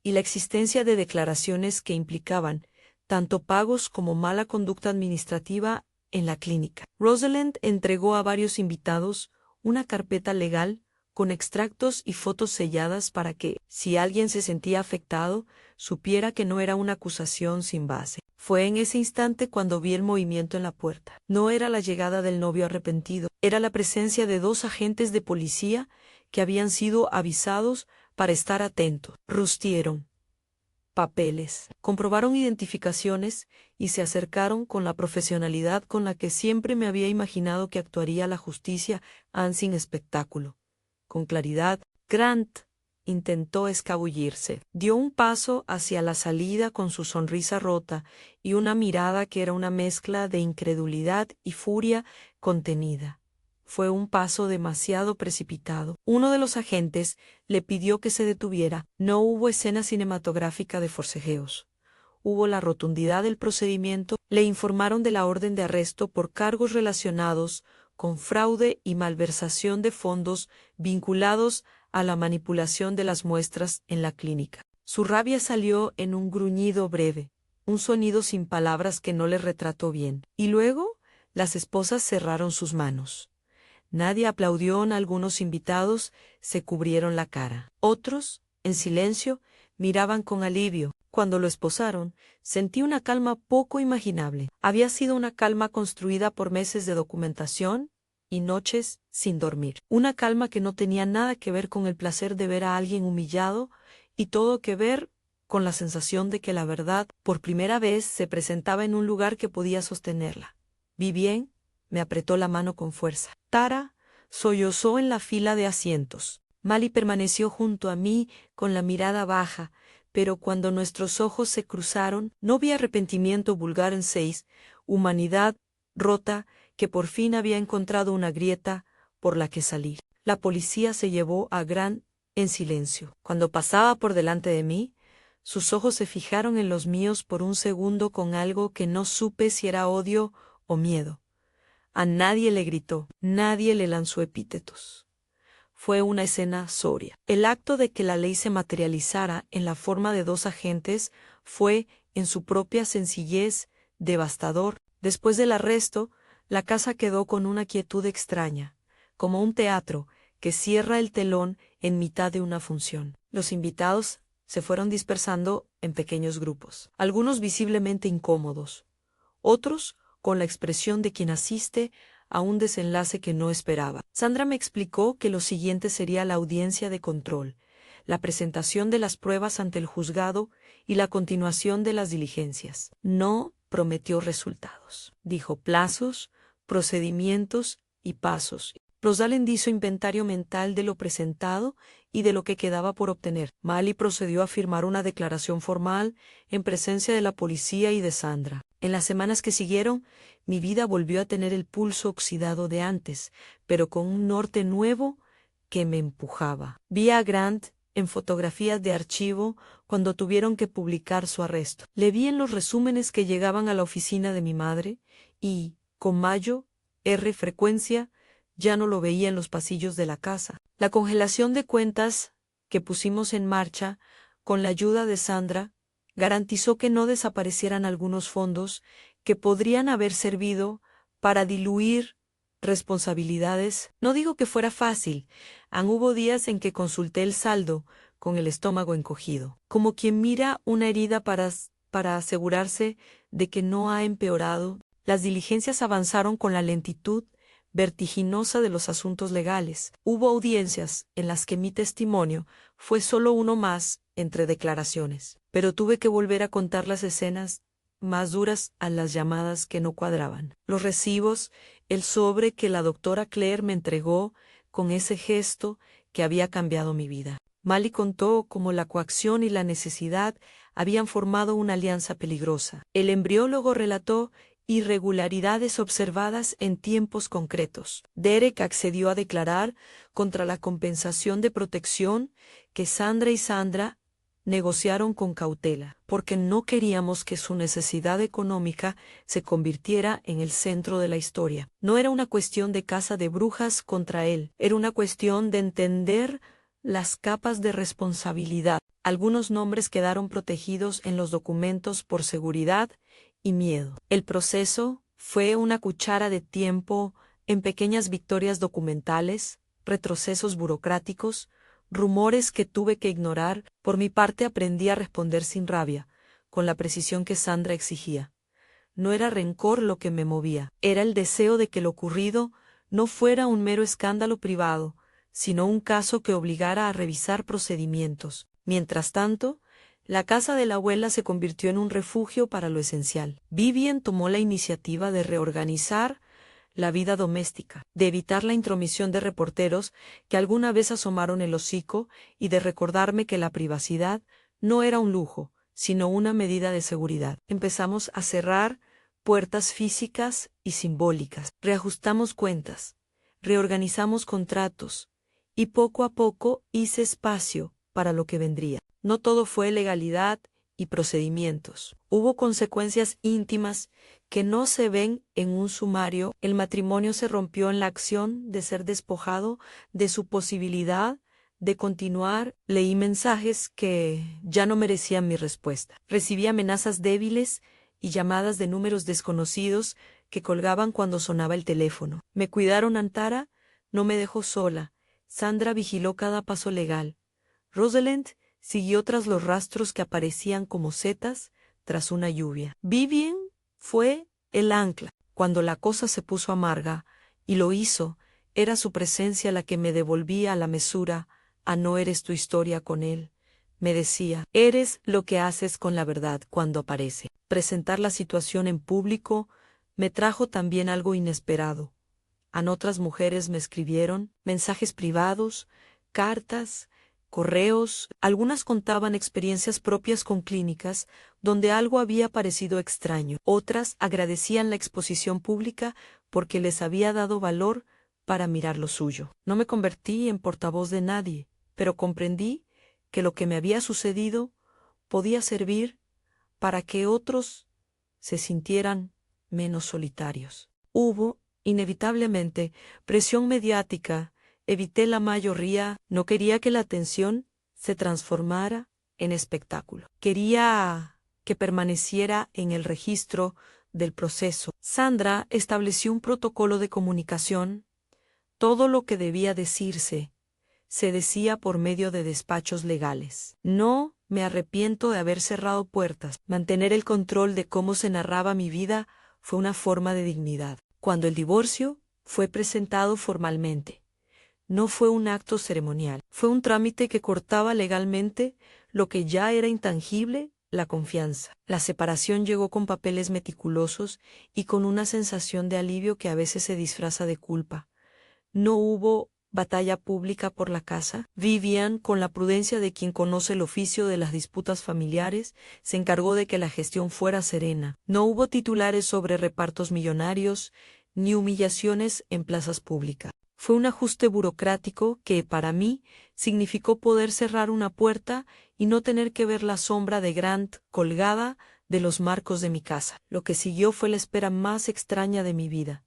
y la existencia de declaraciones que implicaban tanto pagos como mala conducta administrativa en la clínica. Rosalind entregó a varios invitados una carpeta legal con extractos y fotos selladas para que, si alguien se sentía afectado, supiera que no era una acusación sin base. Fue en ese instante cuando vi el movimiento en la puerta. No era la llegada del novio arrepentido, era la presencia de 2 agentes de policía que habían sido avisados para estar atentos. Rustieron papeles, comprobaron identificaciones y se acercaron con la profesionalidad con la que siempre me había imaginado que actuaría la justicia sin espectáculo. Con claridad, Grant intentó escabullirse. Dio un paso hacia la salida con su sonrisa rota y una mirada que era una mezcla de incredulidad y furia contenida. Fue un paso demasiado precipitado. Uno de los agentes le pidió que se detuviera. No hubo escena cinematográfica de forcejeos. Hubo la rotundidad del procedimiento. Le informaron de la orden de arresto por cargos relacionados con fraude y malversación de fondos vinculados a la manipulación de las muestras en la clínica. Su rabia salió en un gruñido breve, un sonido sin palabras que no le retrató bien. Y luego, las esposas cerraron sus manos. Nadie aplaudió. Algunos invitados se cubrieron la cara. Otros, en silencio, miraban con alivio. Cuando lo esposaron, sentí una calma poco imaginable. Había sido una calma construida por meses de documentación y noches sin dormir. Una calma que no tenía nada que ver con el placer de ver a alguien humillado y todo que ver con la sensación de que la verdad, por primera vez, se presentaba en un lugar que podía sostenerla. Vi bien. Me apretó la mano con fuerza. Tara sollozó en la fila de asientos. Mali permaneció junto a mí con la mirada baja, pero cuando nuestros ojos se cruzaron, no vi arrepentimiento vulgar en 6, humanidad rota que por fin había encontrado una grieta por la que salir. La policía se llevó a Grant en silencio. Cuando pasaba por delante de mí, sus ojos se fijaron en los míos por un segundo con algo que no supe si era odio o miedo. A nadie le gritó, nadie le lanzó epítetos. Fue una escena sobria. El acto de que la ley se materializara en la forma de 2 agentes fue, en su propia sencillez, devastador. Después del arresto, la casa quedó con una quietud extraña, como un teatro que cierra el telón en mitad de una función. Los invitados se fueron dispersando en pequeños grupos, algunos visiblemente incómodos, otros con la expresión de quien asiste a un desenlace que no esperaba. Sandra me explicó que lo siguiente sería la audiencia de control, la presentación de las pruebas ante el juzgado y la continuación de las diligencias. No prometió resultados. Dijo plazos, procedimientos y pasos. Rosalind hizo inventario mental de lo presentado y de lo que quedaba por obtener. Mali procedió a firmar una declaración formal en presencia de la policía y de Sandra. En las semanas que siguieron, mi vida volvió a tener el pulso oxidado de antes, pero con un norte nuevo que me empujaba. Vi a Grant en fotografías de archivo cuando tuvieron que publicar su arresto. Le vi en los resúmenes que llegaban a la oficina de mi madre y, con mayor frecuencia, ya no lo veía en los pasillos de la casa. La congelación de cuentas que pusimos en marcha, con la ayuda de Sandra, garantizó que no desaparecieran algunos fondos que podrían haber servido para diluir responsabilidades. No digo que fuera fácil. Hubo días en que consulté el saldo, con el estómago encogido, como quien mira una herida para asegurarse de que no ha empeorado. Las diligencias avanzaron con la lentitud vertiginosa de los asuntos legales. Hubo audiencias en las que mi testimonio fue solo uno más entre declaraciones, pero tuve que volver a contar las escenas más duras a las llamadas que no cuadraban. Los recibos, el sobre que la doctora Claire me entregó con ese gesto que había cambiado mi vida. Mali contó cómo la coacción y la necesidad habían formado una alianza peligrosa. El embriólogo relató irregularidades observadas en tiempos concretos. Derek accedió a declarar contra la compensación de protección que Sandra y Sandra negociaron con cautela, porque no queríamos que su necesidad económica se convirtiera en el centro de la historia. No era una cuestión de caza de brujas contra él, era una cuestión de entender las capas de responsabilidad. Algunos nombres quedaron protegidos en los documentos por seguridad y miedo. El proceso fue una cuchara de tiempo en pequeñas victorias documentales, retrocesos burocráticos, rumores que tuve que ignorar. Por mi parte aprendí a responder sin rabia, con la precisión que Sandra exigía. No era rencor lo que me movía, era el deseo de que lo ocurrido no fuera un mero escándalo privado, sino un caso que obligara a revisar procedimientos. Mientras tanto, la casa de la abuela se convirtió en un refugio para lo esencial. Vivian tomó la iniciativa de reorganizar la vida doméstica, de evitar la intromisión de reporteros que alguna vez asomaron el hocico y de recordarme que la privacidad no era un lujo, sino una medida de seguridad. Empezamos a cerrar puertas físicas y simbólicas, reajustamos cuentas, reorganizamos contratos, y poco a poco hice espacio para lo que vendría. No todo fue legalidad y procedimientos. Hubo consecuencias íntimas que no se ven en un sumario. El matrimonio se rompió en la acción de ser despojado de su posibilidad de continuar. Leí mensajes que ya no merecían mi respuesta. Recibí amenazas débiles y llamadas de números desconocidos que colgaban cuando sonaba el teléfono. Me cuidaron. Antara no me dejó sola. Sandra vigiló cada paso legal. Rosalind siguió tras los rastros que aparecían como setas tras una lluvia. Vivian fue el ancla. Cuando la cosa se puso amarga, y lo hizo, era su presencia la que me devolvía a la mesura. No eres tu historia con él, me decía, eres lo que haces con la verdad cuando aparece. Presentar la situación en público me trajo también algo inesperado. Otras mujeres me escribieron mensajes privados, cartas, correos. Algunas contaban experiencias propias con clínicas donde algo había parecido extraño. Otras agradecían la exposición pública porque les había dado valor para mirar lo suyo. No me convertí en portavoz de nadie, pero comprendí que lo que me había sucedido podía servir para que otros se sintieran menos solitarios. Hubo, inevitablemente, presión mediática. Evité la mayoría. No quería que la atención se transformara en espectáculo. Quería que permaneciera en el registro del proceso. Sandra estableció un protocolo de comunicación. Todo lo que debía decirse se decía por medio de despachos legales. No me arrepiento de haber cerrado puertas. Mantener el control de cómo se narraba mi vida fue una forma de dignidad. Cuando el divorcio fue presentado formalmente, no fue un acto ceremonial, fue un trámite que cortaba legalmente lo que ya era intangible, la confianza. La separación llegó con papeles meticulosos y con una sensación de alivio que a veces se disfraza de culpa. No hubo batalla pública por la casa. Vivian, con la prudencia de quien conoce el oficio de las disputas familiares, se encargó de que la gestión fuera serena. No hubo titulares sobre repartos millonarios, ni humillaciones en plazas públicas. Fue un ajuste burocrático que, para mí, significó poder cerrar una puerta y no tener que ver la sombra de Grant colgada de los marcos de mi casa. Lo que siguió fue la espera más extraña de mi vida.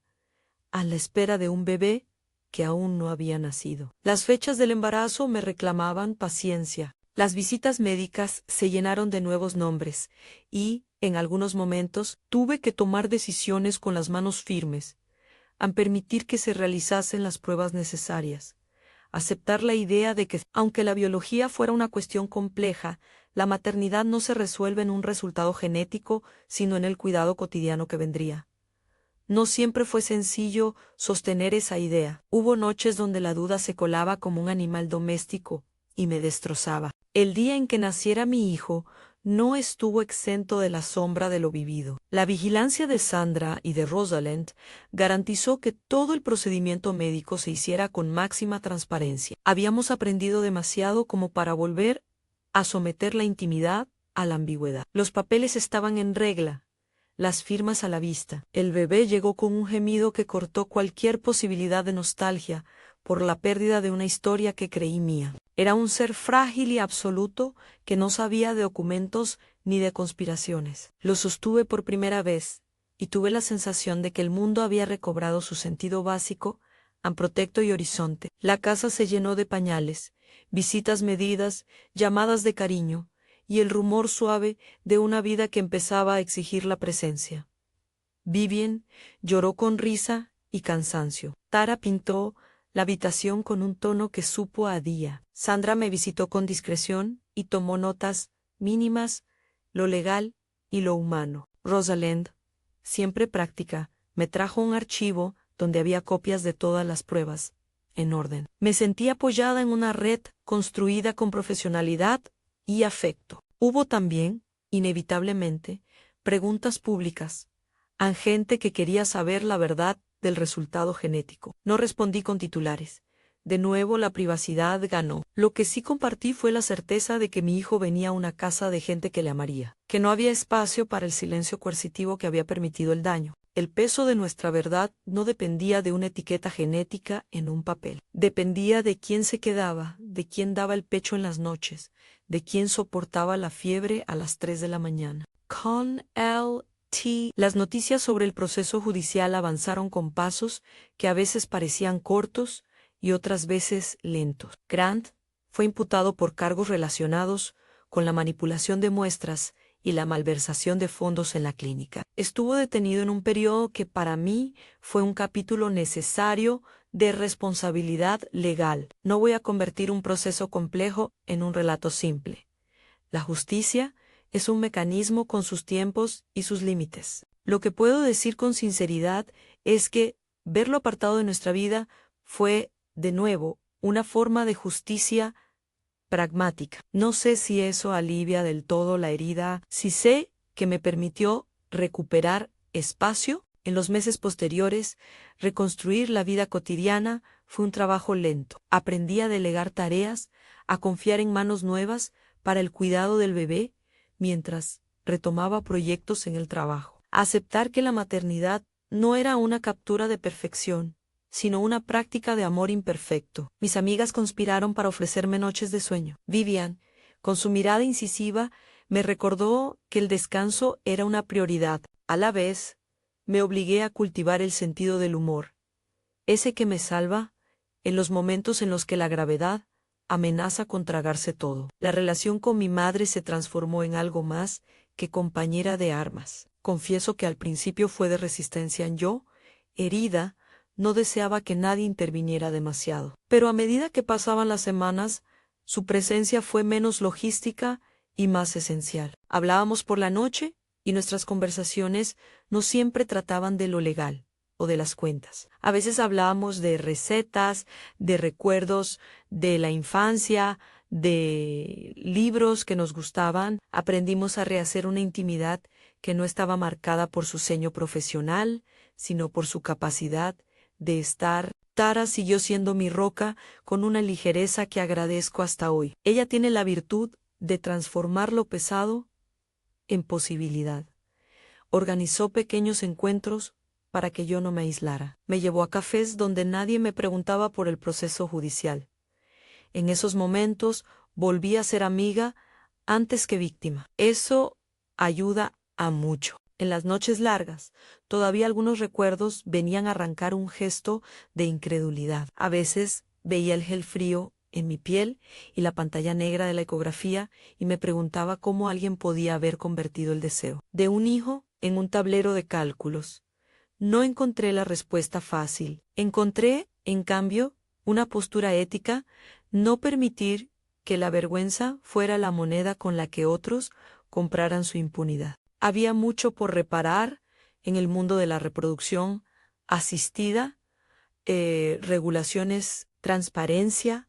A la espera de un bebé que aún no había nacido. Las fechas del embarazo me reclamaban paciencia. Las visitas médicas se llenaron de nuevos nombres y, en algunos momentos, tuve que tomar decisiones con las manos firmes. a permitir que se realizasen las pruebas necesarias. Aceptar la idea de que, aunque la biología fuera una cuestión compleja, la maternidad no se resuelve en un resultado genético, sino en el cuidado cotidiano que vendría. No siempre fue sencillo sostener esa idea. Hubo noches donde la duda se colaba como un animal doméstico y me destrozaba. El día en que naciera mi hijo no estuvo exento de la sombra de lo vivido. La vigilancia de Sandra y de Rosalind garantizó que todo el procedimiento médico se hiciera con máxima transparencia. Habíamos aprendido demasiado como para volver a someter la intimidad a la ambigüedad. Los papeles estaban en regla, las firmas a la vista. El bebé llegó con un gemido que cortó cualquier posibilidad de nostalgia por la pérdida de una historia que creí mía. Era un ser frágil y absoluto que no sabía de documentos ni de conspiraciones. Lo sostuve por primera vez y tuve la sensación de que el mundo había recobrado su sentido básico, amprotecto y horizonte. La casa se llenó de pañales, visitas medidas, llamadas de cariño y el rumor suave de una vida que empezaba a exigir la presencia. Vivien lloró con risa y cansancio. Tara pintó la habitación con un tono que supo a día. Sandra me visitó con discreción y tomó notas mínimas, lo legal y lo humano. Rosalind, siempre práctica, me trajo un archivo donde había copias de todas las pruebas, en orden. Me sentí apoyada en una red construida con profesionalidad y afecto. Hubo también, inevitablemente, preguntas públicas, a gente que quería saber la verdad del resultado genético. No respondí con titulares. De nuevo la privacidad ganó. Lo que sí compartí fue la certeza de que mi hijo venía a una casa de gente que le amaría, que no había espacio para el silencio coercitivo que había permitido el daño. El peso de nuestra verdad no dependía de una etiqueta genética en un papel. Dependía de quién se quedaba, de quién daba el pecho en las noches, de quién soportaba la fiebre a las 3 de la mañana. Con las noticias sobre el proceso judicial avanzaron con pasos que a veces parecían cortos y otras veces lentos. Grant fue imputado por cargos relacionados con la manipulación de muestras y la malversación de fondos en la clínica. Estuvo detenido en un periodo que para mí fue un capítulo necesario de responsabilidad legal. No voy a convertir un proceso complejo en un relato simple. La justicia es un mecanismo con sus tiempos y sus límites. Lo que puedo decir con sinceridad es que verlo apartado de nuestra vida fue, de nuevo, una forma de justicia pragmática. No sé si eso alivia del todo la herida, si sé que me permitió recuperar espacio. En los meses posteriores, reconstruir la vida cotidiana fue un trabajo lento. Aprendí a delegar tareas, a confiar en manos nuevas para el cuidado del bebé, mientras retomaba proyectos en el trabajo. Aceptar que la maternidad no era una captura de perfección, sino una práctica de amor imperfecto. Mis amigas conspiraron para ofrecerme noches de sueño. Vivian, con su mirada incisiva, me recordó que el descanso era una prioridad. A la vez, me obligué a cultivar el sentido del humor, ese que me salva en los momentos en los que la gravedad amenaza con tragarse todo. La relación con mi madre se transformó en algo más que compañera de armas. Confieso que al principio fue de resistencia. Yo, herida, no deseaba que nadie interviniera demasiado. Pero a medida que pasaban las semanas, su presencia fue menos logística y más esencial. Hablábamos por la noche y nuestras conversaciones no siempre trataban de lo legal o de las cuentas. A veces hablábamos de recetas, de recuerdos de la infancia, de libros que nos gustaban. Aprendimos a rehacer una intimidad que no estaba marcada por su ceño profesional, sino por su capacidad de estar. Tara siguió siendo mi roca con una ligereza que agradezco hasta hoy. Ella tiene la virtud de transformar lo pesado en posibilidad. Organizó pequeños encuentros para que yo no me aislara. Me llevó a cafés donde nadie me preguntaba por el proceso judicial. En esos momentos volví a ser amiga antes que víctima. Eso ayuda a mucho. En las noches largas, todavía algunos recuerdos venían a arrancar un gesto de incredulidad. A veces veía el gel frío en mi piel y la pantalla negra de la ecografía y me preguntaba cómo alguien podía haber convertido el deseo de un hijo en un tablero de cálculos. No encontré la respuesta fácil. Encontré, en cambio, una postura ética: no permitir que la vergüenza fuera la moneda con la que otros compraran su impunidad. Había mucho por reparar en el mundo de la reproducción asistida, regulaciones, transparencia,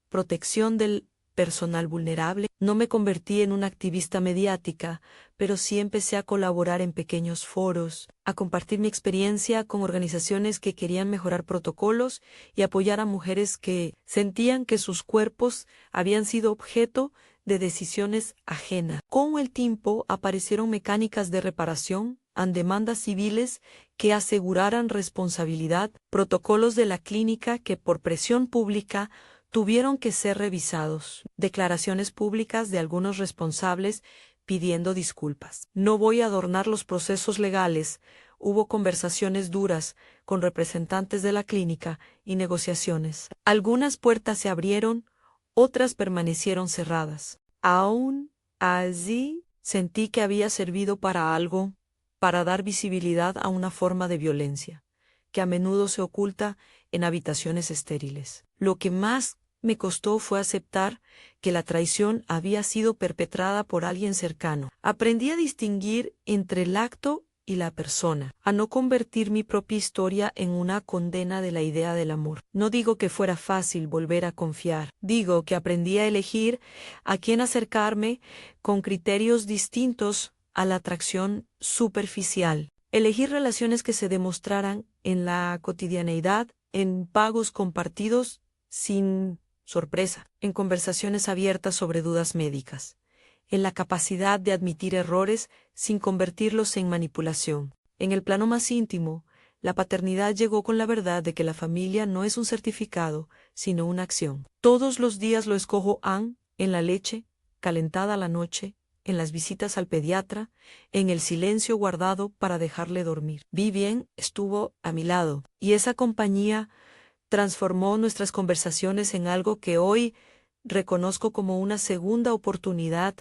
protección del personal vulnerable. No me convertí en una activista mediática, pero sí empecé a colaborar en pequeños foros, a compartir mi experiencia con organizaciones que querían mejorar protocolos y apoyar a mujeres que sentían que sus cuerpos habían sido objeto de decisiones ajenas. Con el tiempo aparecieron mecánicas de reparación, demandas civiles que aseguraran responsabilidad, protocolos de la clínica que por presión pública tuvieron que ser revisados, declaraciones públicas de algunos responsables pidiendo disculpas. No voy a adornar los procesos legales. Hubo conversaciones duras con representantes de la clínica y negociaciones. Algunas puertas se abrieron, otras permanecieron cerradas. Aún así, sentí que había servido para algo, para dar visibilidad a una forma de violencia, que a menudo se oculta en habitaciones estériles. Lo que más me costó fue aceptar que la traición había sido perpetrada por alguien cercano. Aprendí a distinguir entre el acto y la persona, a no convertir mi propia historia en una condena de la idea del amor. No digo que fuera fácil volver a confiar, digo que aprendí a elegir a quién acercarme con criterios distintos a la atracción superficial. Elegir relaciones que se demostraran en la cotidianeidad, en pagos compartidos sin sorpresa, en conversaciones abiertas sobre dudas médicas, en la capacidad de admitir errores sin convertirlos en manipulación. En el plano más íntimo, la paternidad llegó con la verdad de que la familia no es un certificado, sino una acción. Todos los días lo escojo en la leche, calentada a la noche, en las visitas al pediatra, en el silencio guardado para dejarle dormir. Vivien estuvo a mi lado, y esa compañía transformó nuestras conversaciones en algo que hoy reconozco como una segunda oportunidad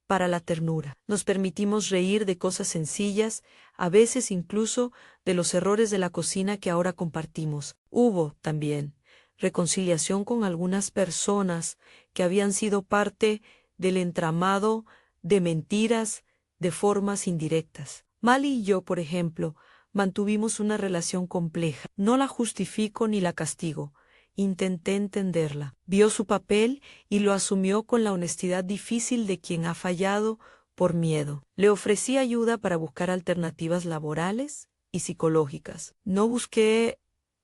para la ternura. Nos permitimos reír de cosas sencillas, a veces incluso de los errores de la cocina que ahora compartimos. Hubo también reconciliación con algunas personas que habían sido parte del entramado de mentiras, de formas indirectas. Mali y yo, por ejemplo, mantuvimos una relación compleja. No la justifico ni la castigo. Intenté entenderla. Vio su papel y lo asumió con la honestidad difícil de quien ha fallado por miedo. Le ofrecí ayuda para buscar alternativas laborales y psicológicas. No busqué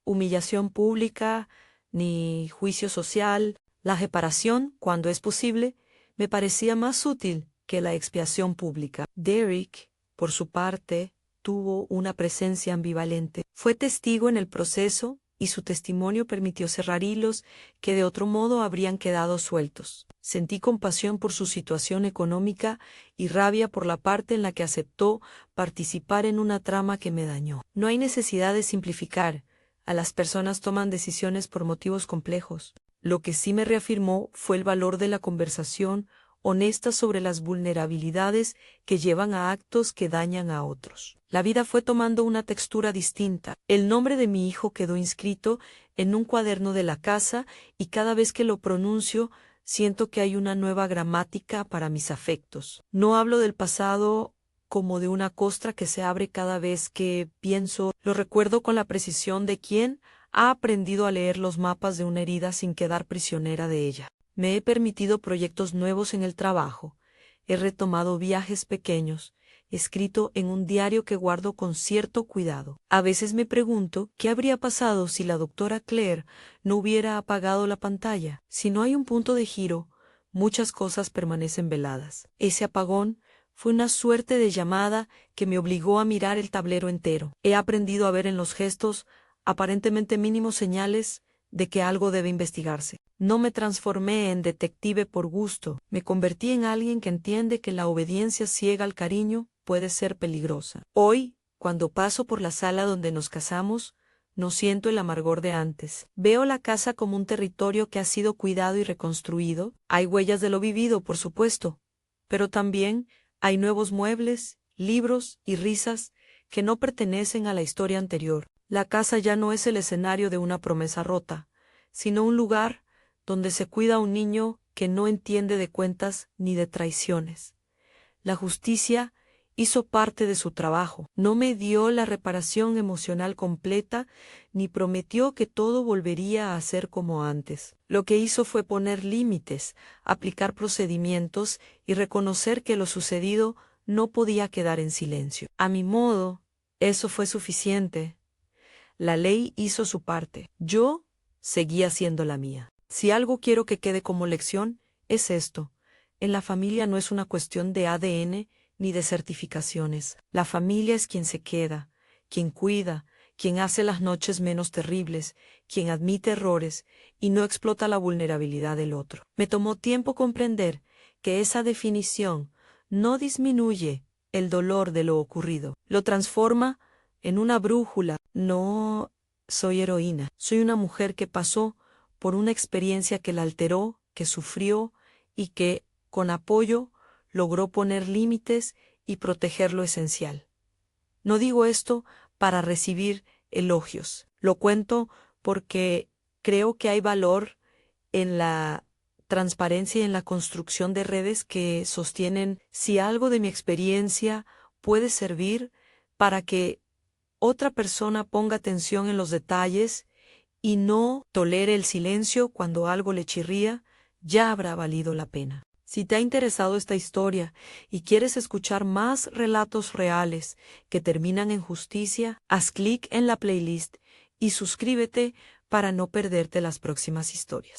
humillación pública ni juicio social. La reparación, cuando es posible, me parecía más útil que la expiación pública. Derek, por su parte, tuvo una presencia ambivalente. Fue testigo en el proceso y su testimonio permitió cerrar hilos que de otro modo habrían quedado sueltos. Sentí compasión por su situación económica y rabia por la parte en la que aceptó participar en una trama que me dañó. No hay necesidad de simplificar. A las personas toman decisiones por motivos complejos. Lo que sí me reafirmó fue el valor de la conversación honesta sobre las vulnerabilidades que llevan a actos que dañan a otros. La vida fue tomando una textura distinta. El nombre de mi hijo quedó inscrito en un cuaderno de la casa y cada vez que lo pronuncio siento que hay una nueva gramática para mis afectos. No hablo del pasado como de una costra que se abre cada vez que pienso. Lo recuerdo con la precisión de quien ha aprendido a leer los mapas de una herida sin quedar prisionera de ella. Me he permitido proyectos nuevos en el trabajo. He retomado viajes pequeños, escrito en un diario que guardo con cierto cuidado. A veces me pregunto qué habría pasado si la doctora Claire no hubiera apagado la pantalla. Si no hay un punto de giro, muchas cosas permanecen veladas. Ese apagón fue una suerte de llamada que me obligó a mirar el tablero entero. He aprendido a ver en los gestos aparentemente mínimos señales de que algo debe investigarse. No me transformé en detective por gusto, me convertí en alguien que entiende que la obediencia ciega al cariño puede ser peligrosa. Hoy, cuando paso por la sala donde nos casamos, no siento el amargor de antes. Veo la casa como un territorio que ha sido cuidado y reconstruido. Hay huellas de lo vivido, por supuesto, pero también hay nuevos muebles, libros y risas que no pertenecen a la historia anterior. La casa ya no es el escenario de una promesa rota, sino un lugar donde se cuida a un niño que no entiende de cuentas ni de traiciones. La justicia hizo parte de su trabajo. No me dio la reparación emocional completa ni prometió que todo volvería a ser como antes. Lo que hizo fue poner límites, aplicar procedimientos y reconocer que lo sucedido no podía quedar en silencio. A mi modo, eso fue suficiente. La ley hizo su parte. Yo seguía haciendo la mía. Si algo quiero que quede como lección, es esto. En la familia no es una cuestión de ADN ni de certificaciones. La familia es quien se queda, quien cuida, quien hace las noches menos terribles, quien admite errores y no explota la vulnerabilidad del otro. Me tomó tiempo comprender que esa definición no disminuye el dolor de lo ocurrido, lo transforma en una brújula. No soy heroína, soy una mujer que pasó por una experiencia que la alteró, que sufrió y que, con apoyo, logró poner límites y proteger lo esencial. No digo esto para recibir elogios, lo cuento porque creo que hay valor en la transparencia y en la construcción de redes que sostienen si algo de mi experiencia puede servir para que otra persona ponga atención en los detalles y no tolere el silencio cuando algo le chirría, ya habrá valido la pena. Si te ha interesado esta historia y quieres escuchar más relatos reales que terminan en justicia, haz clic en la playlist y suscríbete para no perderte las próximas historias.